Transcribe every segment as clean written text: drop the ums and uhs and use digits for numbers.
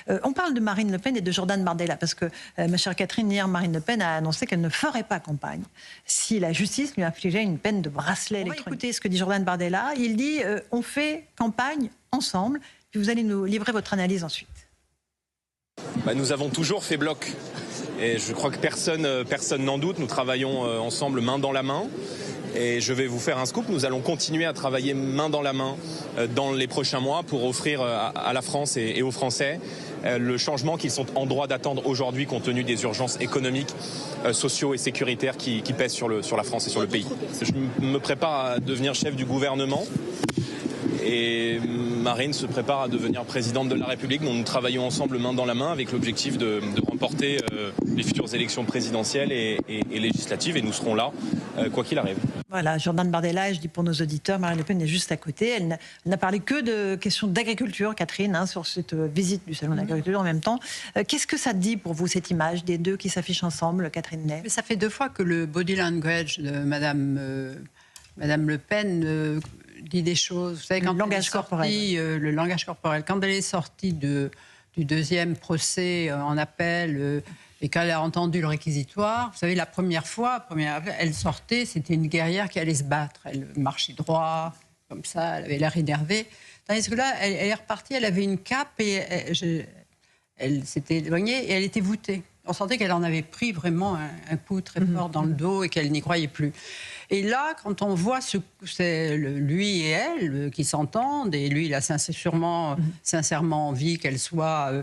On parle de Marine Le Pen et de Jordan Bardella, parce que, ma chère Catherine, hier, Marine Le Pen a annoncé qu'elle ne ferait pas campagne si la justice lui infligeait une peine de bracelet électronique. Écoutez ce que dit Jordan Bardella. Il dit on fait campagne ensemble, puis vous allez nous livrer votre analyse ensuite. Nous avons toujours fait bloc. Et je crois que personne n'en doute. Nous travaillons ensemble main dans la main. Et je vais vous faire un scoop. Nous allons continuer à travailler main dans la main dans les prochains mois pour offrir à la France et aux Français le changement qu'ils sont en droit d'attendre aujourd'hui compte tenu des urgences économiques, sociaux et sécuritaires qui pèsent sur la France et sur le pays. Je me prépare à devenir chef du gouvernement. Et Marine se prépare à devenir présidente de la République. Nous travaillons ensemble main dans la main avec l'objectif de remporter les futures élections présidentielles et législatives. Et nous serons là, quoi qu'il arrive. Voilà, Jordan Bardella, et je dis pour nos auditeurs, Marine Le Pen est juste à côté. Elle n'a parlé que de questions d'agriculture, Catherine, sur cette visite du Salon d'agriculture en même temps. Qu'est-ce que ça dit pour vous, cette image des deux qui s'affichent ensemble, Catherine Ney? Mais ça fait 2 fois que le body language de Madame Le Pen dit des choses. Vous savez, quand le langage corporel. Le langage corporel. Quand elle est sortie du 2e procès en appel et qu'elle a entendu le réquisitoire, vous savez, la première fois, elle sortait, c'était une guerrière qui allait se battre. Elle marchait droit, comme ça, elle avait l'air énervée. Tandis que là, elle est repartie, elle avait une cape et elle s'était éloignée et elle était voûtée. On sentait qu'elle en avait pris vraiment un coup très fort dans le dos et qu'elle n'y croyait plus. Et là, quand on voit lui et elle qui s'entendent, et lui, il a sincèrement envie qu'elle soit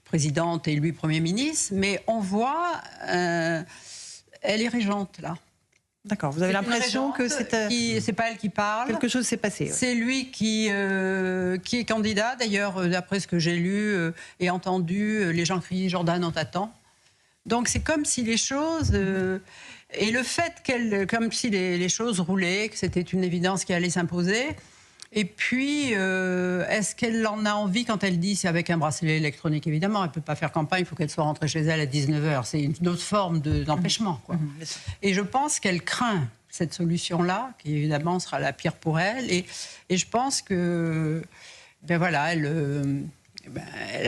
présidente et lui Premier ministre, mais on voit, elle est régente, là. D'accord, vous avez l'impression que c'est pas elle qui parle. Quelque chose s'est passé. Ouais. C'est lui qui est candidat, d'ailleurs, d'après ce que j'ai lu et entendu, les gens crient « Jordan, on t'attend ». Donc c'est comme si les choses... et le fait comme si les choses roulaient, que c'était une évidence qui allait s'imposer. Et puis, est-ce qu'elle en a envie quand elle dit c'est avec un bracelet électronique? Évidemment, elle ne peut pas faire campagne, il faut qu'elle soit rentrée chez elle à 19h. C'est une autre forme d'empêchement. Et je pense qu'elle craint cette solution-là, qui évidemment sera la pire pour elle. Et je pense que, voilà, elle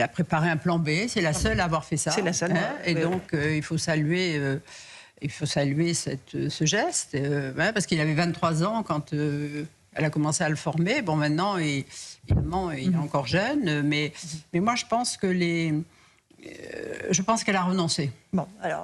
a préparé un plan B, c'est la seule à avoir fait ça. C'est la seule. Et donc, il faut saluer ce geste, parce qu'il avait 23 ans quand elle a commencé à le former. Bon, maintenant, évidemment, il est encore jeune, mais moi, je pense qu'elle a renoncé. Bon, alors...